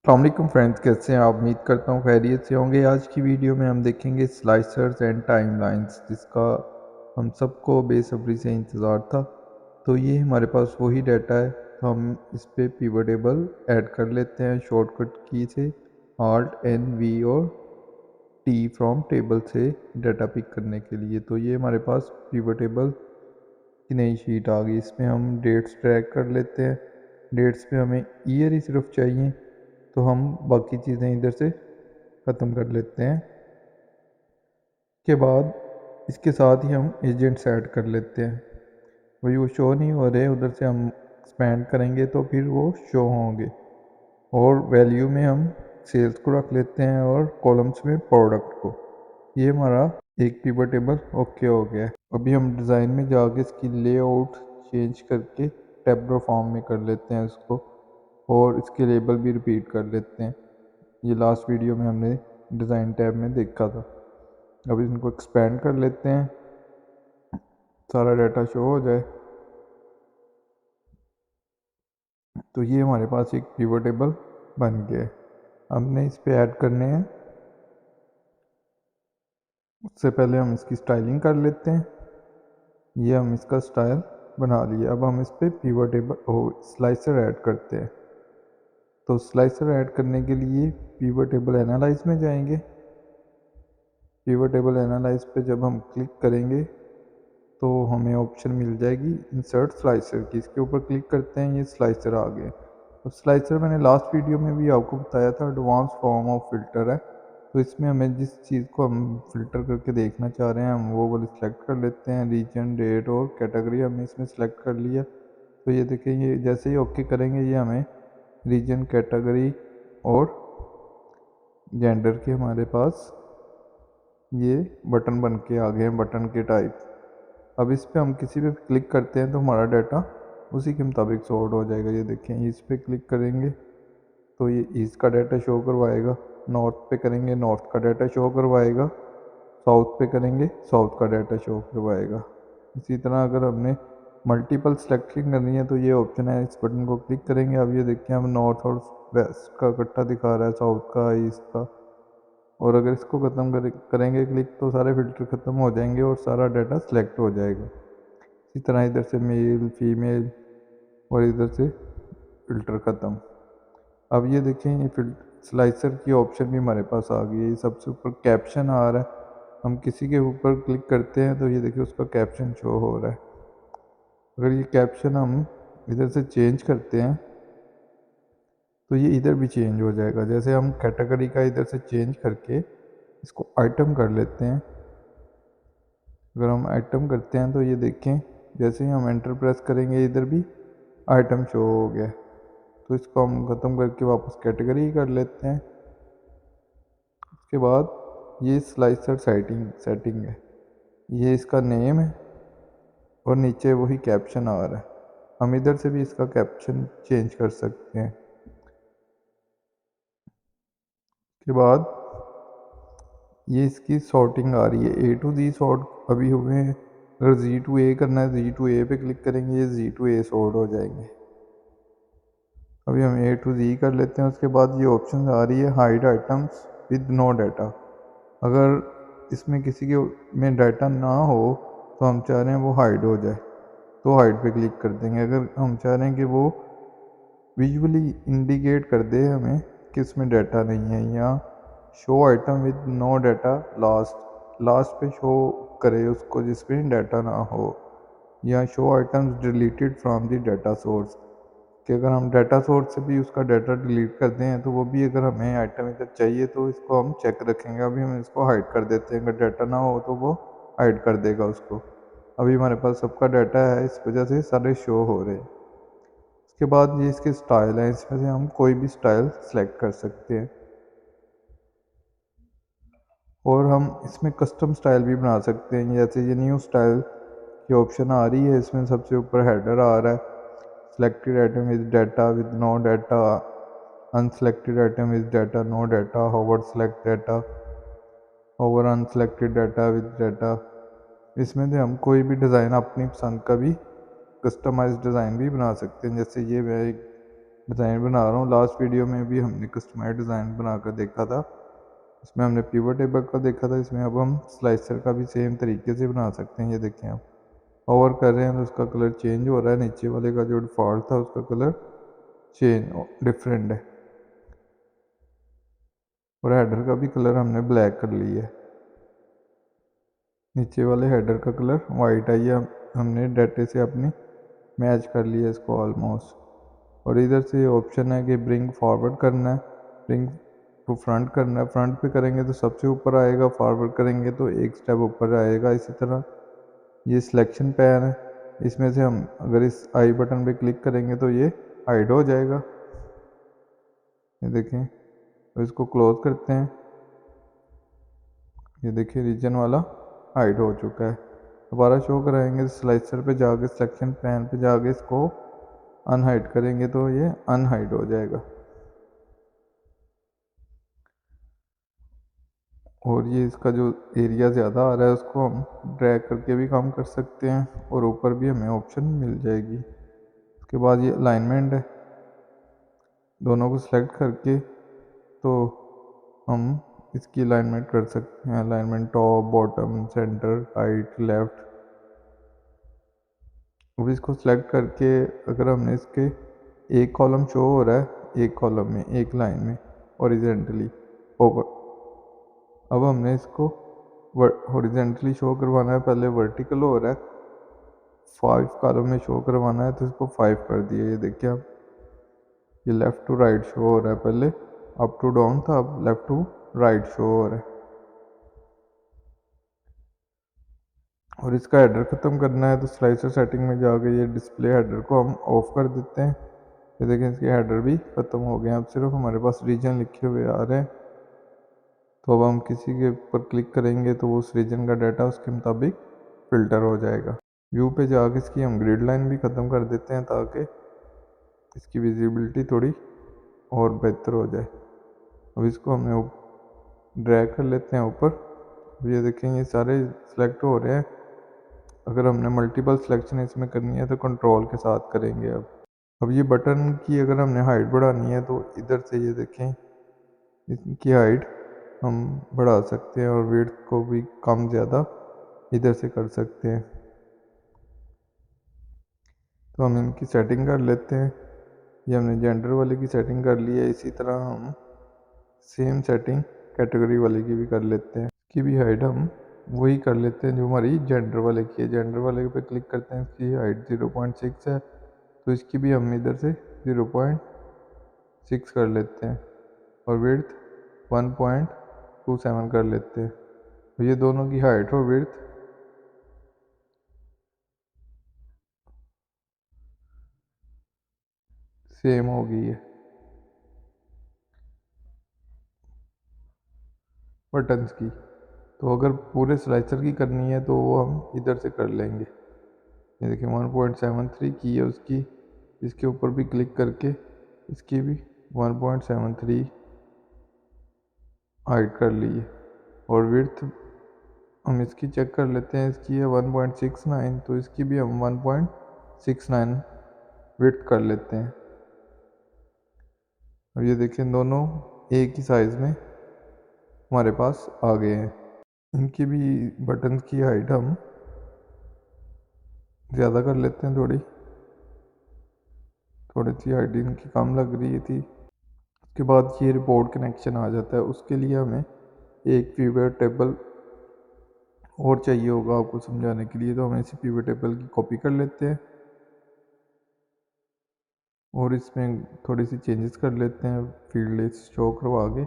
अस्सलाम वालेकुम फ्रेंड्स, कैसे हैं आप? उम्मीद करता हूँ खैरियत से होंगे। आज की वीडियो में हम देखेंगे स्लाइसर्स एंड टाइमलाइंस, जिसका हम सबको बेसब्री से इंतज़ार था। तो ये हमारे पास वही डाटा है, तो हम इस पर पिवट टेबल ऐड कर लेते हैं शॉर्टकट की से Alt N V और T फ्रॉम टेबल से डाटा पिक करने के लिए। तो ये हमारे पास पिवट टेबल की नई शीट आ गई। इसमें हम डेट्स ट्रैक कर लेते हैं। डेट्स पे हमें ईयर ही सिर्फ चाहिए, तो हम बाकी चीज़ें इधर से ख़त्म कर लेते हैं। के बाद इसके साथ ही हम एजेंट्स ऐड कर लेते हैं। वही वो शो नहीं हो रहे, उधर से हम एक्सपेंड करेंगे तो फिर वो शो होंगे। और वैल्यू में हम सेल्स को रख लेते हैं और कॉलम्स में प्रोडक्ट को। ये हमारा एक पिवट टेबल ओके हो गया है। अभी हम डिज़ाइन में जाके इसकी लेआउट चेंज करके टैब्लो फॉर्म में कर लेते हैं इसको, और इसके लेबल भी रिपीट कर लेते हैं। ये लास्ट वीडियो में हमने डिज़ाइन टैब में देखा था। अब इनको एक्सपेंड कर लेते हैं, सारा डाटा शो हो जाए। तो ये हमारे पास एक पिवट टेबल बन गया है। हमने इस पे ऐड करने हैं, उससे पहले हम इसकी स्टाइलिंग कर लेते हैं। ये हम इसका स्टाइल बना लिया। अब हम इस पे पिवट टेबल स्लाइसर ऐड करते हैं। तो स्लाइसर ऐड करने के लिए पिवट टेबल एनालाइज में जाएंगे। पिवट टेबल एनालाइज पे जब हम क्लिक करेंगे तो हमें ऑप्शन मिल जाएगी इंसर्ट स्लाइसर की। इसके ऊपर क्लिक करते हैं, ये स्लाइसर आ गए। अब स्लाइसर मैंने लास्ट वीडियो में भी आपको बताया था, एडवांस फॉर्म ऑफ फिल्टर है। तो इसमें हमें जिस चीज़ को हम फिल्टर करके देखना चाह रहे हैं, हम वो वाली सिलेक्ट कर लेते हैं। रीजन, डेट और कैटेगरी हमने इसमें सेलेक्ट कर लिया। तो ये देखें, ये जैसे ही ओके करेंगे ये हमें रीजन, कैटेगरी और जेंडर के हमारे पास ये बटन बन के आ गए हैं, बटन के टाइप। अब इस पर हम किसी पे क्लिक करते हैं तो हमारा डाटा उसी के मुताबिक सॉर्ट हो जाएगा। ये देखें, इस पर क्लिक करेंगे तो ये ईस्ट का डाटा शो करवाएगा, नॉर्थ पे करेंगे नॉर्थ का डाटा शो करवाएगा, साउथ पे करेंगे साउथ का डाटा शो करवाएगा। इसी तरह अगर हमने मल्टीपल सिलेक्टिंग करनी है तो ये ऑप्शन है, इस बटन को क्लिक करेंगे। अब ये देखिए, हम नॉर्थ और वेस्ट का इकट्ठा दिखा रहा है, साउथ का, ईस्ट का। और अगर इसको ख़त्म करेंगे क्लिक तो सारे फिल्टर ख़त्म हो जाएंगे और सारा डाटा सिलेक्ट हो जाएगा। इसी तरह इधर से मेल, फीमेल और इधर से फ़िल्टर ख़त्म। अब ये देखें, ये स्लाइसर की ऑप्शन भी हमारे पास आ गई है। ये सबसे ऊपर कैप्शन आ रहा है, हम किसी के ऊपर क्लिक करते हैं तो ये देखिए उसका कैप्शन शो हो रहा है। अगर ये कैप्शन हम इधर से चेंज करते हैं तो ये इधर भी चेंज हो जाएगा। जैसे हम कैटेगरी का इधर से चेंज करके इसको आइटम कर लेते हैं। अगर हम आइटम करते हैं तो ये देखें, जैसे ही हम एंटर प्रेस करेंगे इधर भी आइटम शो हो गया। तो इसको हम ख़त्म करके वापस कैटेगरी कर लेते हैं। उसके बाद ये स्लाइसर सेटिंग है, ये इसका नेम है और नीचे वही कैप्शन आ रहा है। हम इधर से भी इसका कैप्शन चेंज कर सकते हैं। उसके बाद ये इसकी सॉर्टिंग आ रही है, ए टू जी सॉर्ट अभी हुए हैं। अगर जी टू ए करना है, जी टू ए पे क्लिक करेंगे, ये जी टू ए सॉर्ट हो जाएंगे। अभी हम ए टू जी कर लेते हैं। उसके बाद ये ऑप्शन आ रही है hide items with no data. अगर इसमें किसी के में डाटा ना हो तो हम चाह रहे हैं वो हाइड हो जाए, तो हाइड पे क्लिक कर देंगे। अगर हम चाह रहे हैं कि वो विजुअली इंडिकेट कर दे हमें कि इसमें डाटा नहीं है, या show item with no data last पे शो करे उसको जिसमें डाटा ना हो, या show items deleted from the data source, कि अगर हम डाटा सोर्स से भी उसका डाटा डिलीट कर दें तो वो भी अगर हमें आइटम इधर चाहिए तो इसको हम चेक रखेंगे। अभी हम इसको हाइड कर देते हैं, अगर डाटा ना हो तो वो हाइड कर देगा उसको। अभी हमारे पास सबका डाटा है, इस वजह से सारे शो हो रहे हैं। उसके बाद ये इसके स्टाइल है, इसमें से हम कोई भी स्टाइल सेलेक्ट कर सकते हैं और हम इसमें कस्टम स्टाइल भी बना सकते हैं। जैसे ये न्यू स्टाइल की ऑप्शन आ रही है, इसमें सबसे ऊपर हेडर आ रहा है, selected item with data with no data, unselected item with data no data, hover select data, hover unselected data with data। इसमें से हम कोई भी डिज़ाइन अपनी पसंद का भी कस्टमाइज डिज़ाइन भी बना सकते हैं। जैसे ये मैं एक डिज़ाइन बना रहा हूँ। लास्ट वीडियो में भी हमने कस्टमाइज डिज़ाइन बनाकर देखा था, इसमें हमने पिवट टेबल का देखा था। इसमें अब हम स्लाइसर का भी सेम तरीके से बना सकते हैं। ये देखें आप ओवर कर रहे हैं तो उसका कलर चेंज हो रहा है, नीचे वाले का जो डिफ़ॉल्ट था उसका कलर डिफरेंट है। और हेडर का भी कलर हमने ब्लैक कर लिया है, नीचे वाले हेडर का कलर वाइट है। ये हमने डाटे से अपनी मैच कर लिया इसको ऑलमोस्ट। और इधर से ऑप्शन है कि ब्रिंग फॉरवर्ड करना है, ब्रिंग टू फ्रंट करना है। फ्रंट पे करेंगे तो सबसे ऊपर आएगा, फॉरवर्ड करेंगे तो एक स्टेप ऊपर आएगा। इसी तरह ये सिलेक्शन पैन है, इसमें से हम अगर इस आई बटन पे क्लिक करेंगे तो ये हाइड हो जाएगा। ये देखें, तो इसको क्लोज करते हैं। ये देखिए रीजन वाला हाइड हो चुका है। दोबारा शो कराएंगे स्लाइसर पे जाके सिलेक्शन पैन पे जाके इसको अनहाइड करेंगे तो ये अनहाइड हो जाएगा। और ये इसका जो एरिया ज़्यादा आ रहा है उसको हम ड्रैग करके भी काम कर सकते हैं और ऊपर भी हमें ऑप्शन मिल जाएगी। उसके बाद ये अलाइनमेंट है, दोनों को सिलेक्ट करके तो हम इसकी अलाइनमेंट कर सकते हैं। Alignment top, bottom, centre, right, left. अब इसको सिलेक्ट करके अगर हमने इसके एक कॉलम शो हो रहा है, एक कॉलम में एक लाइन में हॉरिजेंटली ओवर, अब हमने इसको हॉरिजेंटली शो करवाना है, पहले वर्टिकल हो रहा है 5 कॉलम में शो करवाना है तो इसको 5 कर दिया। ये देखिए आप, ये लेफ़्ट टू राइट शो हो रहा है, पहले अप टू डाउन था, अब लेफ़्ट टू राइट शो हो रहा है। और इसका हेडर ख़त्म करना है तो स्लाइसर सेटिंग में जाके ये डिस्प्ले हेडर को हम ऑफ कर देते हैं। ये देखें इसके हेडर भी ख़त्म हो गए हैं, अब सिर्फ हमारे पास रीजन लिखे हुए आ रहे हैं। तो अब हम किसी के ऊपर क्लिक करेंगे तो उस रीजन का डाटा उसके मुताबिक फ़िल्टर हो जाएगा। व्यू पे जाके इसकी हम ग्रिड लाइन भी ख़त्म कर देते हैं ताकि इसकी विजिबिलिटी थोड़ी और बेहतर हो जाए। अब इसको हमने ड्रैग कर लेते हैं ऊपर। ये देखें ये सारे सिलेक्ट हो रहे हैं। अगर हमने मल्टीपल सिलेक्शन इसमें करनी है तो कंट्रोल के साथ करेंगे। अब ये बटन की अगर हमने हाइट बढ़ानी है तो इधर से ये देखें इसकी हाइट हम बढ़ा सकते हैं और विड्थ को भी कम ज़्यादा इधर से कर सकते हैं। तो हम इनकी सेटिंग कर लेते हैं। ये हमने जेंडर वाले की सेटिंग कर ली है, इसी तरह हम सेम सेटिंग कैटेगरी वाले की भी कर लेते हैं। इसकी भी हाइट हम वही कर लेते हैं जो हमारी जेंडर वाले की है। जेंडर वाले पे क्लिक करते हैं, इसकी हाइट 0.6 है तो इसकी भी हम इधर से 0.6 कर लेते हैं और विड्थ 1.27 कर लेते हैं। तो ये दोनों की हाइट और विड्थ सेम हो गई है। बटन्स की तो अगर पूरे स्लाइसर की करनी है तो वो हम इधर से कर लेंगे। ये देखिए 1.73 की है उसकी, इसके ऊपर भी क्लिक करके इसकी भी 1.73 हाइट कर ली है। और विड्थ हम इसकी चेक कर लेते हैं, इसकी है 1.69 तो इसकी भी हम 1.69 विड्थ कर लेते हैं। और ये देखें दोनों एक ही साइज़ में हमारे पास आ गए हैं। इनकी भी बटन की हाइट हम ज़्यादा कर लेते हैं, थोड़ी सी हाइट इनकी कम लग रही थी। उसके बाद ये रिपोर्ट कनेक्शन आ जाता है, उसके लिए हमें एक पिवट टेबल और चाहिए होगा आपको समझाने के लिए। तो हम इसी पिवट टेबल की कॉपी कर लेते हैं और इसमें थोड़ी सी चेंजेस कर लेते हैं। फील्ड लिस्ट शो करवा के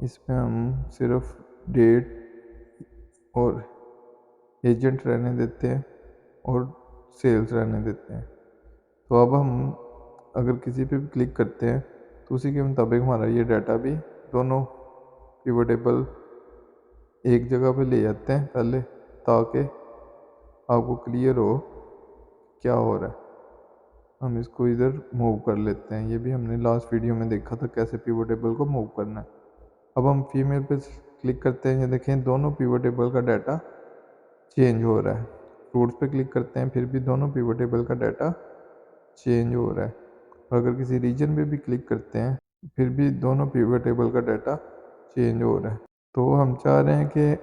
इसमें हम सिर्फ डेट और एजेंट रहने देते हैं और सेल्स रहने देते हैं। तो अब हम अगर किसी पे भी क्लिक करते हैं तो उसी के मुताबिक हमारा ये डाटा भी दोनों पिवट टेबल एक जगह पे ले जाते हैं पहले, ताकि आपको क्लियर हो क्या हो रहा है। हम इसको इधर मूव कर लेते हैं, ये भी हमने लास्ट वीडियो में देखा था कैसे पिवट टेबल को मूव करना है। अब हम फीमेल पे क्लिक करते हैं, ये देखें दोनों पिवट टेबल का डाटा चेंज हो रहा है। फ्रूट्स पे क्लिक करते हैं, फिर भी दोनों पिवट टेबल का डाटा चेंज हो रहा है। और अगर किसी रीजन पे भी क्लिक करते हैं फिर भी दोनों पिवट टेबल का डाटा चेंज हो रहा है। तो हम चाह रहे हैं कि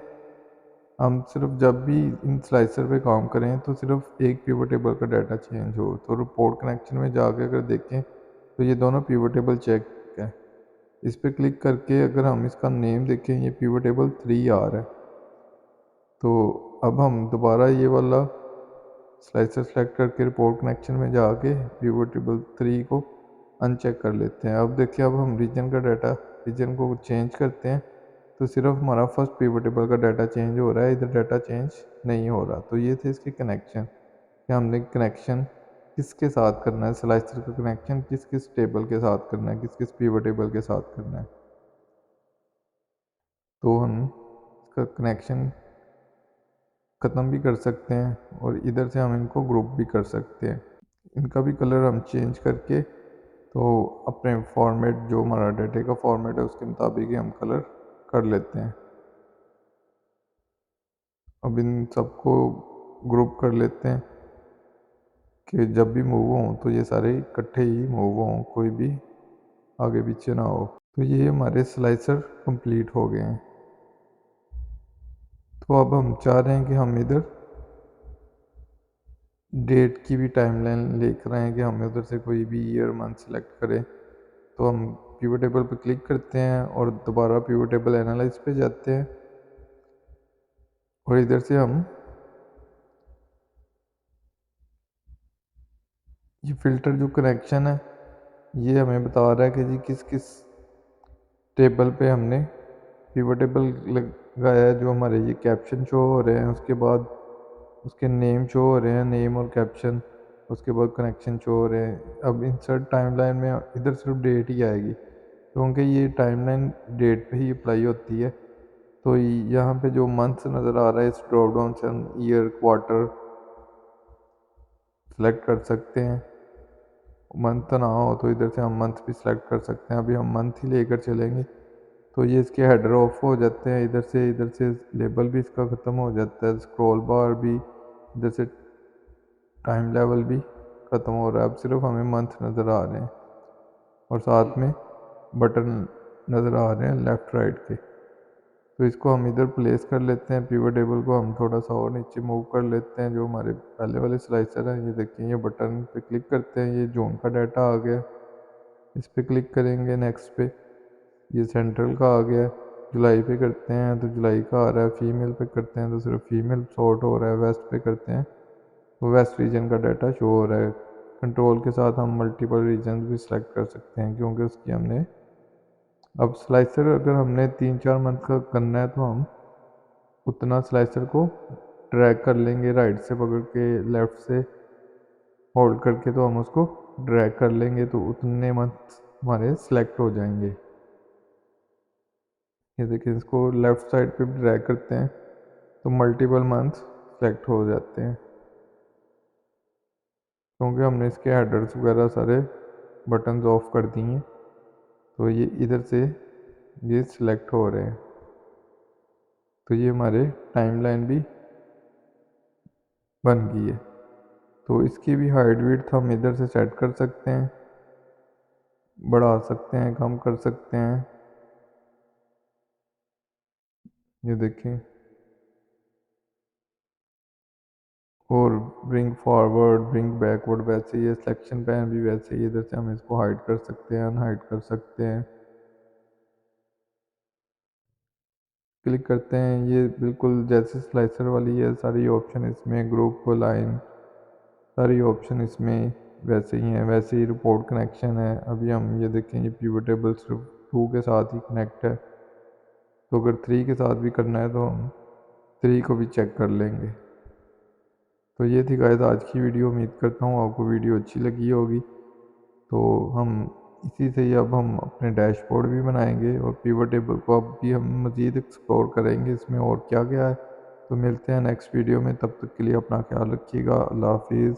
हम सिर्फ जब भी इन स्लाइसर पे काम करें तो सिर्फ एक पिवट टेबल का डाटा चेंज हो। तो रिपोर्ट कनेक्शन में जाके अगर देखें तो ये दोनों पिवट टेबल चेक है। इस पर क्लिक करके अगर हम इसका नेम देखें ये पिवट टेबल 3 आ रहा है। तो अब हम दोबारा ये वाला स्लाइसर सेलेक्ट करके रिपोर्ट कनेक्शन में जाके पिवट टेबल 3 को अनचेक कर लेते हैं। अब देखिए अब हम रीजन का डाटा रीजन को चेंज करते हैं तो सिर्फ हमारा फर्स्ट पिवट टेबल का डाटा चेंज हो रहा है, इधर डाटा चेंज नहीं हो रहा। तो ये थे इसके कनेक्शन कि हमने कनेक्शन किसके साथ करना है, स्लाइसर का कनेक्शन किस किस टेबल के साथ करना है, किस किस पिवट टेबल के साथ करना है। तो हम इसका कनेक्शन ख़त्म भी कर सकते हैं और इधर से हम इनको ग्रुप भी कर सकते हैं। इनका भी कलर हम चेंज करके तो अपने फॉर्मेट जो हमारा डाटे का फॉर्मेट है उसके मुताबिक ही हम कलर कर लेते हैं। अब इन सबको ग्रुप कर लेते हैं कि जब भी मूव हों तो ये सारे इकट्ठे ही मूव हों, कोई भी आगे पीछे ना हो। तो ये हमारे स्लाइसर कंप्लीट हो गए हैं। तो अब हम चाह रहे हैं कि हम इधर डेट की भी टाइमलाइन लेकर आए हैं कि हमें उधर से कोई भी ईयर मंथ सेलेक्ट करें। तो हम पिवट टेबल पर क्लिक करते हैं और दोबारा पिवट टेबल एनालाइज पे जाते हैं और इधर से हम ये फ़िल्टर जो कनेक्शन है ये हमें बता रहा है कि जी किस किस टेबल पे हमने पिवट टेबल लगाया है। जो हमारे ये कैप्शन शो हो रहे हैं उसके बाद उसके नेम शो हो रहे हैं, नेम और कैप्शन, उसके बाद कनेक्शन शो हो रहे हैं। अब इंसर्ट टाइमलाइन में इधर सिर्फ डेट ही आएगी क्योंकि ये टाइमलाइन डेट पे ही अप्लाई होती है। तो यहाँ पे जो मंथ नज़र आ रहा है इस ड्रॉप डाउन से हम ईयर क्वार्टर सेलेक्ट कर सकते हैं। मंथ ना हो तो इधर से हम मंथ भी सिलेक्ट कर सकते हैं। अभी हम मंथ ही लेकर चलेंगे तो ये इसके हेडर ऑफ हो जाते हैं। इधर से लेबल भी इसका ख़त्म हो जाता है, स्क्रॉल बार भी, इधर से टाइम लेवल भी ख़त्म हो रहा है। अब सिर्फ हमें मंथ नज़र आ रहे हैं और साथ में बटन नज़र आ रहे हैं लेफ़्ट राइट के। तो इसको हम इधर प्लेस कर लेते हैं। पिवट टेबल को हम थोड़ा सा और नीचे मूव कर लेते हैं। जो हमारे पहले वाले स्लाइसर हैं ये देखिए, ये बटन पे क्लिक करते हैं, ये जून का डाटा आ गया। इस पर क्लिक करेंगे नेक्स्ट पे, ये सेंट्रल का आ गया। जुलाई पे करते हैं तो जुलाई का आ रहा है। फीमेल पे करते हैं तो सिर्फ फीमेल सॉर्ट हो रहा है। वेस्ट पे करते हैं तो वेस्ट रीजन का डाटा शो हो रहा है। कंट्रोल के साथ हम मल्टीपल रीजन भी सिलेक्ट कर सकते हैं क्योंकि उसकी हमने अब स्लाइसर अगर हमने 3-4 मंथ का करना है तो हम उतना स्लाइसर को ड्रैग कर लेंगे, राइट से पकड़ के लेफ़्ट से होल्ड करके तो हम उसको ड्रैग कर लेंगे तो उतने मंथ हमारे सेलेक्ट हो जाएंगे। ये देखिए, इसको लेफ़्ट साइड पे भी ड्रैग करते हैं तो मल्टीपल मंथ सेलेक्ट हो जाते हैं क्योंकि हमने इसके हेडर्स वगैरह सारे बटन्स ऑफ कर दिए हैं। तो ये इधर से ये सिलेक्ट हो रहे हैं। तो ये हमारे टाइमलाइन भी बन गई है। तो इसकी भी हाइट विड्थ हम इधर से सेट कर सकते हैं, बढ़ा सकते हैं, कम कर सकते हैं। ये देखें, और ब्रिंग फॉरवर्ड, ब्रिंग बैकवर्ड, वैसे ये सिलेक्शन पैन भी वैसे ही इधर से हम इसको हाइड कर सकते हैं, अनहाइड कर सकते हैं। क्लिक करते हैं, ये बिल्कुल जैसे स्लाइसर वाली है, सारी ऑप्शन इसमें, ग्रुप लाइन सारी ऑप्शन इसमें वैसे ही हैं। वैसे ही रिपोर्ट कनेक्शन है। अभी हम ये देखें, ये पिवट टेबल सिर्फ 2 के साथ ही कनेक्ट है। तो अगर 3 के साथ भी करना है तो हम 3 को भी चेक कर लेंगे। तो ये थी गाइस आज की वीडियो। उम्मीद करता हूँ आपको वीडियो अच्छी लगी होगी। तो हम इसी से ही अब हम अपने डैशबोर्ड भी बनाएंगे और पिवट टेबल को अब भी हम मज़ीद एक्सप्लोर करेंगे इसमें और क्या क्या है। तो मिलते हैं नेक्स्ट वीडियो में, तब तक के लिए अपना ख्याल रखिएगा। अल्लाह हाफिज़।